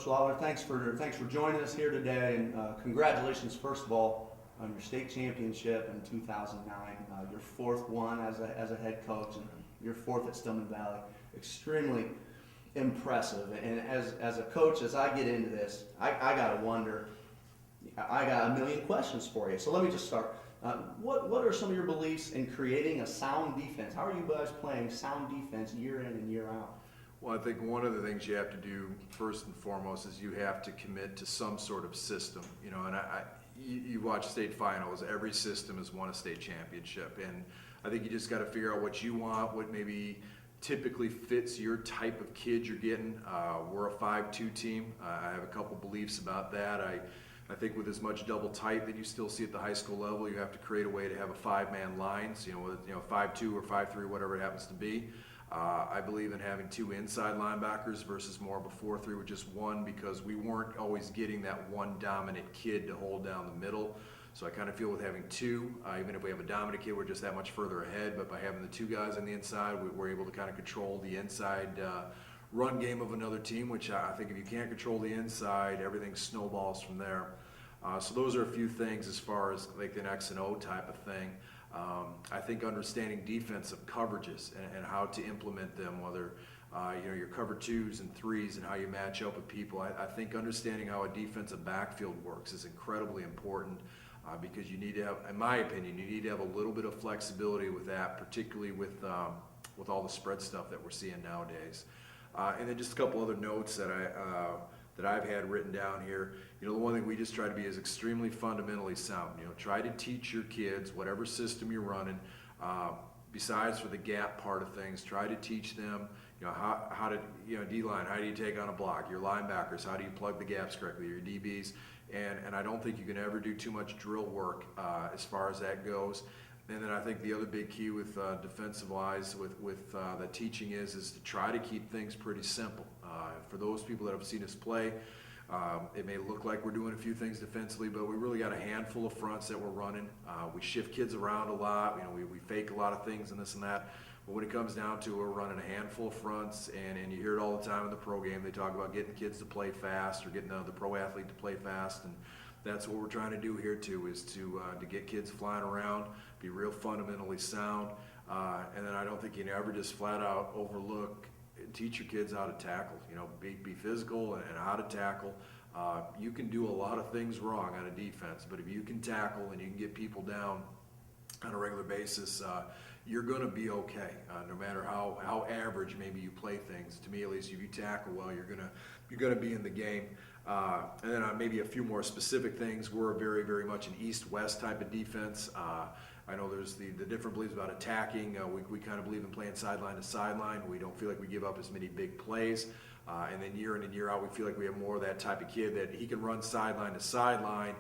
Coach Lalor, thanks for joining us here today, and congratulations, first of all, on your state championship in 2009, your fourth one as a head coach, and your fourth at Stillman Valley. Extremely impressive. And as a coach, as I get into this, I gotta wonder. I got a million questions for you. So let me just start. What are some of your beliefs in creating a sound defense? How are you guys playing sound defense year in and year out? Well, I think one of the things you have to do first and foremost is you have to commit to some sort of system. You know, and you watch state finals. Every system has won a state championship, and I think you just got to figure out what you want, what maybe typically fits your type of kid you're getting. We're a 5-2 team. I have a couple beliefs about that. I think with as much double tight that you still see at the high school level, you have to create a way to have a 5-man line. So, 5-2 or 5-3, whatever it happens to be. I believe in having 2 inside linebackers versus more of a 4-3 with just one, because we weren't always getting that one dominant kid to hold down the middle. So I kind of feel with having 2, even if we have a dominant kid, we're just that much further ahead. But by having the 2 guys on the inside, we're able to kind of control the inside run game of another team, which I think if you can't control the inside, everything snowballs from there. So those are a few things as far as like an X and O type of thing. I think understanding defensive coverages and how to implement them, whether your cover 2s and 3s and how you match up with people. I think understanding how a defensive backfield works is incredibly important because you need to have, in my opinion, you need to have a little bit of flexibility with that, particularly with all the spread stuff that we're seeing nowadays. And then just a couple other notes that I've had written down here. The one thing we just try to be is extremely fundamentally sound. Try to teach your kids whatever system you're running. Besides for the gap part of things, try to teach them, how to, D-line, how do you take on a block? Your linebackers, how do you plug the gaps correctly? Your DBs, and I don't think you can ever do too much drill work as far as that goes. And then I think the other big key with defensive wise with the teaching is to try to keep things pretty simple. For those people that have seen us play, it may look like we're doing a few things defensively, but we really got a handful of fronts that we're running. We shift kids around a lot. We fake a lot of things and this and that. But when it comes down to it, we're running a handful of fronts, and you hear it all the time in the pro game. They talk about getting kids to play fast or getting the pro athlete to play fast, and that's what we're trying to do here too, is to get kids flying around, be real fundamentally sound, and then I don't think you can ever just flat out overlook, teach your kids how to tackle. Be physical and how to tackle. You can do a lot of things wrong on a defense, but if you can tackle and you can get people down on a regular basis, you're going to be okay. No matter how average maybe you play things. To me, at least, if you tackle well, you're gonna be in the game. And then maybe a few more specific things. We're very, very much an east-west type of defense. I know there's the different beliefs about attacking. We kind of believe in playing sideline to sideline. We don't feel like we give up as many big plays. And then year in and year out, we feel like we have more of that type of kid that he can run sideline to sideline,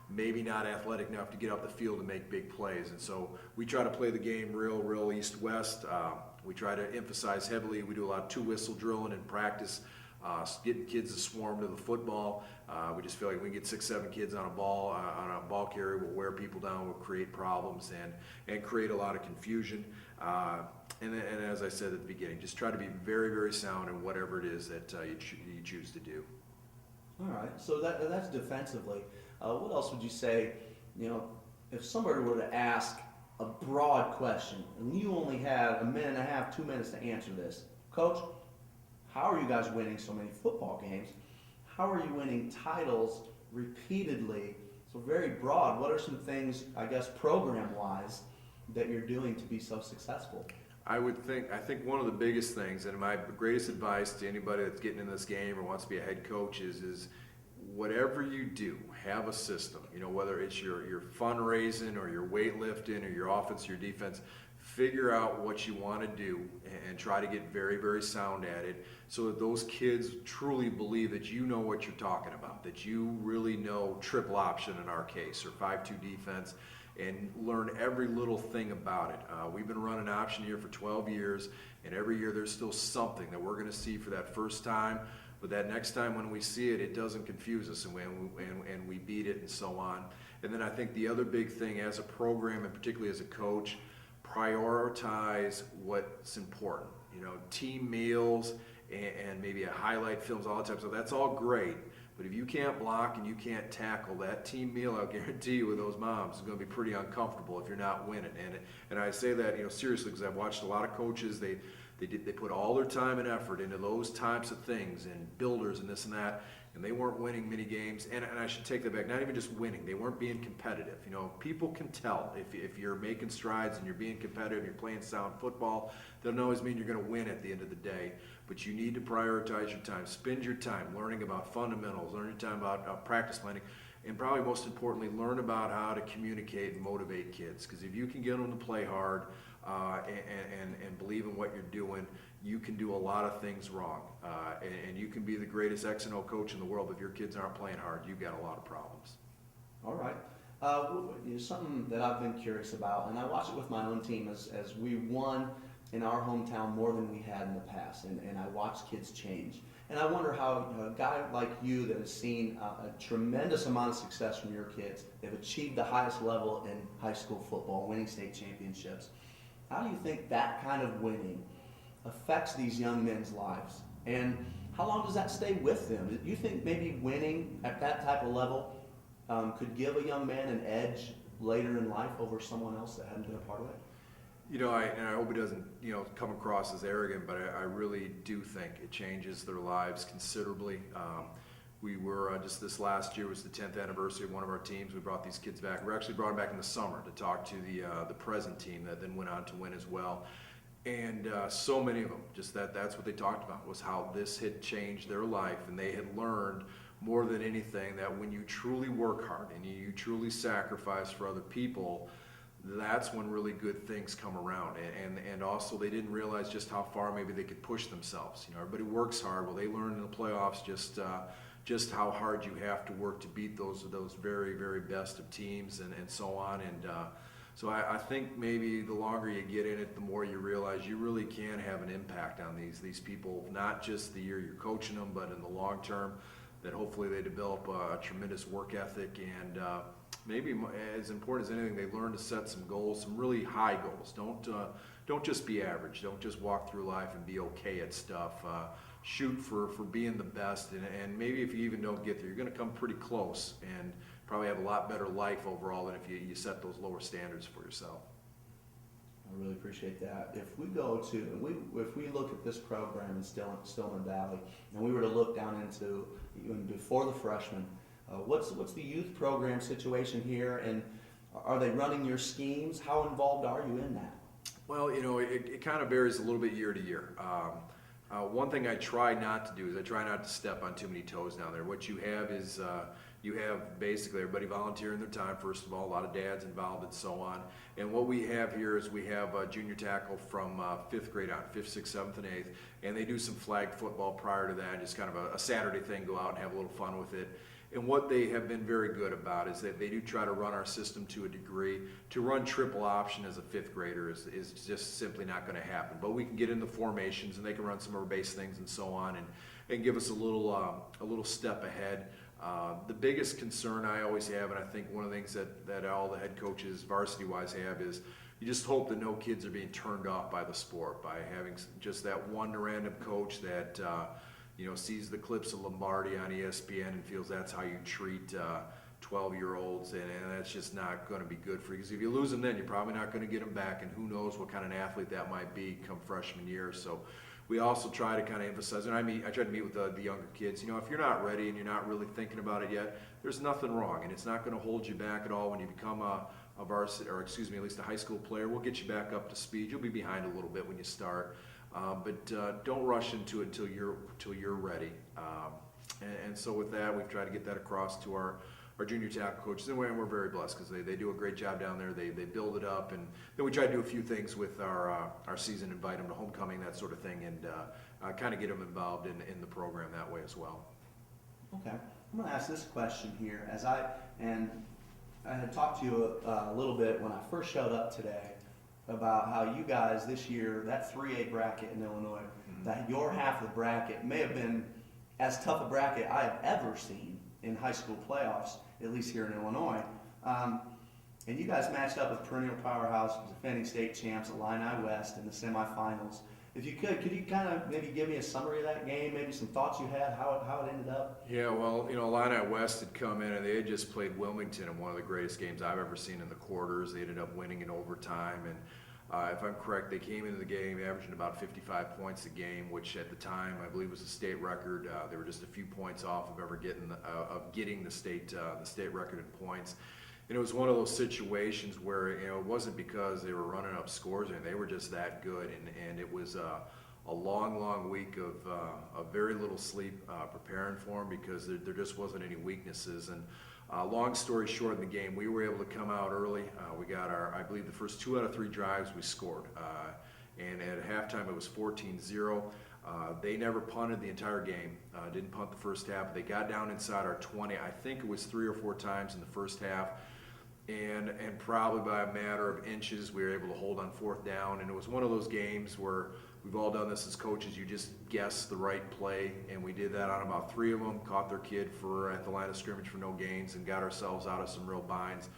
maybe not athletic enough to get up the field and make big plays. And so we try to play the game real east-west. We try to emphasize heavily. We do a lot of 2-whistle drilling in practice, getting kids to swarm to the football. We just feel like we can get 6-7 kids on a ball carrier, we'll wear people down, we'll create problems and create a lot of confusion. And as I said at the beginning, just try to be very, very sound in whatever it is that you choose to do. All right, so that's defensively. What else would you say, if somebody were to ask a broad question, and you only had a minute and a half, 2 minutes to answer this. Coach, how are you guys winning so many football games? How are you winning titles repeatedly? So very broad. What are some things, I guess, program-wise, that you're doing to be so successful? I think one of the biggest things, and my greatest advice to anybody that's getting in this game or wants to be a head coach is whatever you do, have a system. Whether it's your fundraising or your weightlifting or your offense or your defense, figure out what you want to do and try to get very, very sound at it so that those kids truly believe that you know what you're talking about, that you really know triple option in our case or 5-2 defense, and learn every little thing about it. We've been running option here for 12 years, and every year there's still something that we're going to see for that first time. But that next time when we see it, it doesn't confuse us, and we beat it and so on. And then I think the other big thing as a program, and particularly as a coach, prioritize what's important. Team meals and maybe a highlight films all the time. So that's all great. But if you can't block and you can't tackle, that team meal, I'll guarantee you, with those moms is going to be pretty uncomfortable if you're not winning. And I say that, seriously, because I've watched a lot of coaches. They put all their time and effort into those types of things and builders and this and that, and they weren't winning many games. And I should take that back. Not even just winning; they weren't being competitive. People can tell if you're making strides and you're being competitive, you're playing sound football. Doesn't always mean you're going to win at the end of the day. But you need to prioritize your time. Spend your time learning about fundamentals, learn your time about practice planning, and probably most importantly, learn about how to communicate and motivate kids. Because if you can get them to play hard and believe in what you're doing, you can do a lot of things wrong. And you can be the greatest X and O coach in the world, but if your kids aren't playing hard, you've got a lot of problems. All right. Something that I've been curious about, and I watch it with my own team as we won in our hometown more than we had in the past, and I watch kids change. And I wonder how a guy like you that has seen a tremendous amount of success from your kids, they've achieved the highest level in high school football, winning state championships. How do you think that kind of winning affects these young men's lives? And how long does that stay with them? Do you think maybe winning at that type of level could give a young man an edge later in life over someone else that hadn't been a part of it? And I hope it doesn't, come across as arrogant, but I really do think it changes their lives considerably. We were, just this last year was the 10th anniversary of one of our teams. We brought these kids back. We actually brought them back in the summer to talk to the present team that then went on to win as well. And so many of them, just that's what they talked about, was how this had changed their life. And they had learned more than anything that when you truly work hard and you truly sacrifice for other people, that's when really good things come around. And also they didn't realize just how far maybe they could push themselves. Everybody works hard. Well, they learned in the playoffs just how hard you have to work to beat those very, very best of teams and so on. And so I think maybe the longer you get in it, the more you realize you really can have an impact on these people, not just the year you're coaching them, but in the long term, that hopefully they develop a tremendous work ethic, and maybe as important as anything, they learn to set some goals, some really high goals. Don't just be average. Don't just walk through life and be okay at stuff. Shoot for being the best, and maybe if you even don't get there, you're going to come pretty close and probably have a lot better life overall than if you set those lower standards for yourself. I really appreciate that. If we look at this program in Stillman Valley, and we were to look down into even before the freshmen, what's the youth program situation here, and are they running your schemes? How involved are you in that? Well, it kind of varies a little bit year to year. One thing I try not to do is I try not to step on too many toes down there. What you have is you have basically everybody volunteering their time, first of all, a lot of dads involved and so on. And what we have here is we have a junior tackle from 5th grade on, 5th, 6th, 7th, and 8th, and they do some flag football prior to that, just kind of a Saturday thing, go out and have a little fun with it. And what they have been very good about is that they do try to run our system to a degree. To run triple option as a 5th grader is just simply not going to happen. But we can get into formations, and they can run some of our base things and so on, and give us a little step ahead. The biggest concern I always have, and I think one of the things that all the head coaches varsity-wise have, is you just hope that no kids are being turned off by the sport, by having just that one random coach that sees the clips of Lombardi on ESPN and feels that's how you treat 12-year-olds, and that's just not going to be good for you. Because if you lose them then, you're probably not going to get them back, and who knows what kind of an athlete that might be come freshman year. So we also try to kind of emphasize, and I try to meet with the younger kids. If you're not ready and you're not really thinking about it yet, there's nothing wrong, and it's not going to hold you back at all when you become a varsity, or at least a high school player. We'll get you back up to speed. You'll be behind a little bit when you start. But don't rush into it until you're ready. And so with that, we've tried to get that across to our junior tackle coaches, and we're very blessed because they do a great job down there. They build it up, and then we try to do a few things with our season, invite them to homecoming, that sort of thing, and kind of get them involved in the program that way as well. Okay, I'm going to ask this question here, and I had talked to you a little bit when I first showed up today about how you guys this year, that 3A bracket in Illinois, that your half of the bracket may have been as tough a bracket I have ever seen in high school playoffs, at least here in Illinois. And you guys matched up with perennial powerhouse, defending state champs, Illini West in the semifinals. If you could you kind of maybe give me a summary of that game, maybe some thoughts you had, how it ended up? Yeah, well, Illini West had come in and they had just played Wilmington in one of the greatest games I've ever seen in the quarters. They ended up winning in overtime, and if I'm correct, they came into the game averaging about 55 points a game, which at the time I believe was a state record. They were just a few points off of ever getting the state record in points. And it was one of those situations where it wasn't because they were running up scores, and they were just that good. And it was a long week of very little sleep preparing for them, because there just wasn't any weaknesses. And long story short, in the game, we were able to come out early. We got I believe the first 2 out of 3 drives we scored. And at halftime it was 14-0. They never punted the entire game, didn't punt the first half. They got down inside our 20, I think it was 3 or 4 times in the first half. And probably by a matter of inches, we were able to hold on 4th down. And it was one of those games where we've all done this as coaches. You just guess the right play, and we did that on about 3 of them. Caught their kid at the line of scrimmage for no gains, and got ourselves out of some real binds.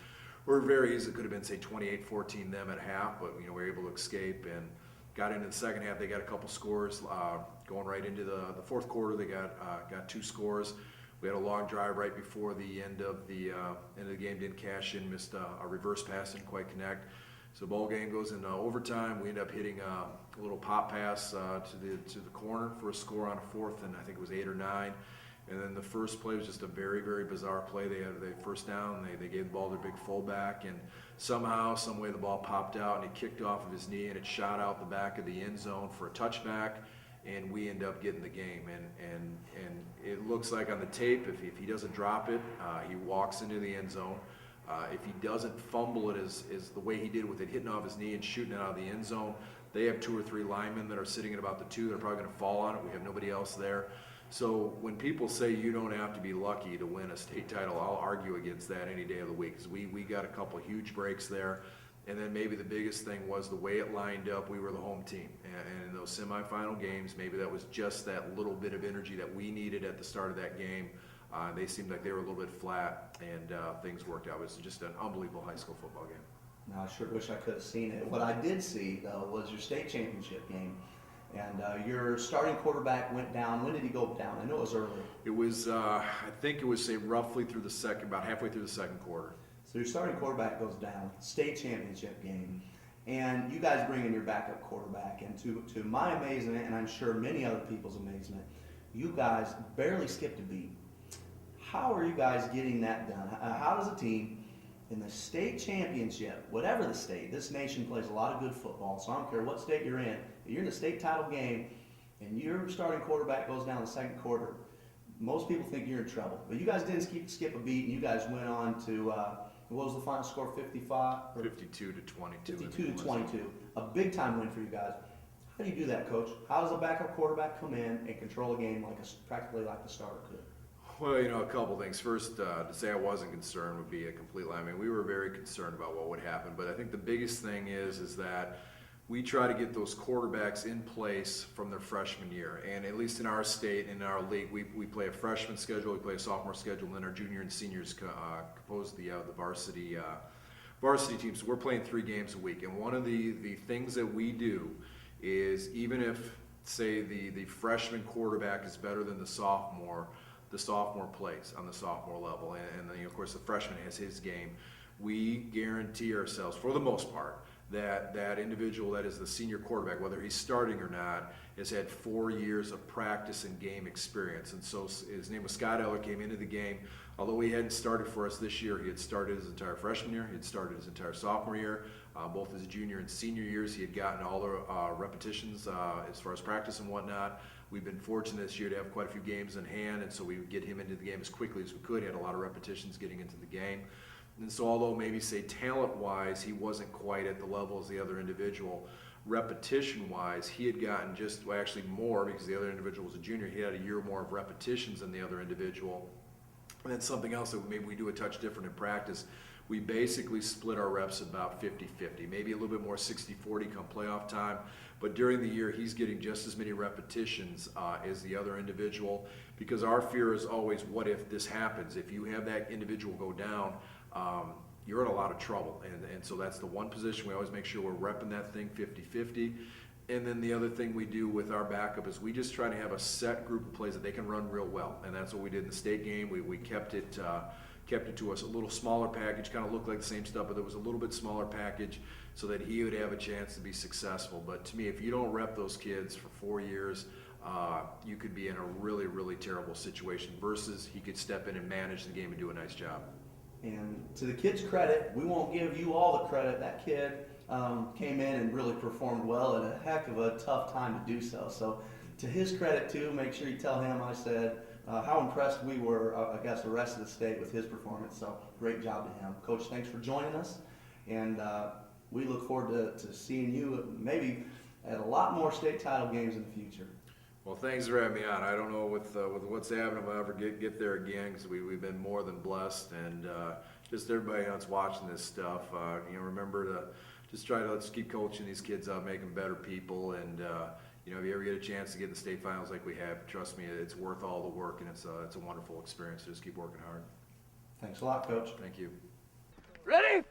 We're very easy. It could have been, say, 28-14 them at half, but we were able to escape and got into the second half. They got a couple scores going right into the 4th quarter. They got 2 scores. We had a long drive right before the end of the game. Didn't cash in, missed a reverse pass, didn't quite connect. So the ball game goes into overtime. We end up hitting a little pop pass to the corner for a score on a 4th, and I think it was 8 or 9. And then the first play was just a very bizarre play. They had first down. They gave the ball to their big fullback, and somehow, some way, the ball popped out, and he kicked off of his knee, and it shot out the back of the end zone for a touchback. And we end up getting the game, and it looks like on the tape, if he doesn't drop it, he walks into the end zone. If he doesn't fumble it as the way he did with it hitting off his knee and shooting it out of the end zone, they have 2 or 3 linemen that are sitting at about the 2. They're probably going to fall on it. We have nobody else there. So when people say you don't have to be lucky to win a state title, I'll argue against that any day of the week, because we got a couple huge breaks there. And then maybe the biggest thing was the way it lined up. We were the home team, and in those semifinal games, maybe that was just that little bit of energy that we needed at the start of that game. They seemed like they were a little bit flat, and things worked out. It was just an unbelievable high school football game. Now, I sure wish I could have seen it. What I did see, though, was your state championship game, and your starting quarterback went down. When did he go down? I know it was early. It was, I think it was, say, roughly through about halfway through the second quarter. So your starting quarterback goes down, state championship game, and you guys bring in your backup quarterback. And to my amazement, and I'm sure many other people's amazement, you guys barely skipped a beat. How are you guys getting that done? How does a team in the state championship, whatever the state, this nation plays a lot of good football, so I don't care what state you're in the state title game, and your starting quarterback goes down the second quarter, most people think you're in trouble. But you guys didn't skip a beat, and you guys went on to what was the final score? 52 to 22. 52 to 22. A big time win for you guys. How do you do that, Coach? How does a backup quarterback come in and control a game practically like the starter could? Well, a couple things. First, to say I wasn't concerned would be a complete lie. I mean, we were very concerned about what would happen, but I think the biggest thing is that we try to get those quarterbacks in place from their freshman year. And at least in our state, in our league, we play a freshman schedule, we play a sophomore schedule, and then our junior and seniors compose the varsity teams. So we're playing 3 games a week. And one of the things that we do is, even if, say, the freshman quarterback is better than the sophomore plays on the sophomore level. And then, of course, the freshman has his game. We guarantee ourselves, for the most part, that individual that is the senior quarterback, whether he's starting or not, has had 4 years of practice and game experience. And so his name was Scott Eller, came into the game. Although he hadn't started for us this year, he had started his entire freshman year, he had started his entire sophomore year, both his junior and senior years. He had gotten all the repetitions as far as practice and whatnot. We've been fortunate this year to have quite a few games in hand, and so we would get him into the game as quickly as we could. He had a lot of repetitions getting into the game. And so although maybe, say, talent-wise, he wasn't quite at the level as the other individual, repetition-wise, he had gotten actually more, because the other individual was a junior. He had a year more of repetitions than the other individual. And then something else that maybe we do a touch different in practice, we basically split our reps about 50-50, maybe a little bit more 60-40 come playoff time. But during the year, he's getting just as many repetitions as the other individual, because our fear is always, what if this happens? If you have that individual go down, you're in a lot of trouble. And so that's the one position we always make sure we're repping that thing 50-50. And then the other thing we do with our backup is we just try to have a set group of plays that they can run real well, and that's what we did in the state game. We kept it to us a little smaller package, kind of looked like the same stuff, but there was a little bit smaller package so that he would have a chance to be successful. But to me, if you don't rep those kids for 4 years, you could be in a really, really terrible situation versus he could step in and manage the game and do a nice job. And to the kid's credit, we won't give you all the credit. That kid came in and really performed well at a heck of a tough time to do so. So to his credit too, make sure you tell him I said how impressed we were, I guess, the rest of the state with his performance. So great job to him. Coach, thanks for joining us. And we look forward to seeing you maybe at a lot more state title games in the future. Well, thanks for having me on. I don't know with what's happening if I ever get there again, because we've been more than blessed, and just everybody that's watching this stuff, remember to just try to let's keep coaching these kids up, make them better people, and if you ever get a chance to get in the state finals like we have, trust me, it's worth all the work, and it's a wonderful experience. So just keep working hard. Thanks a lot, Coach. Thank you. Ready?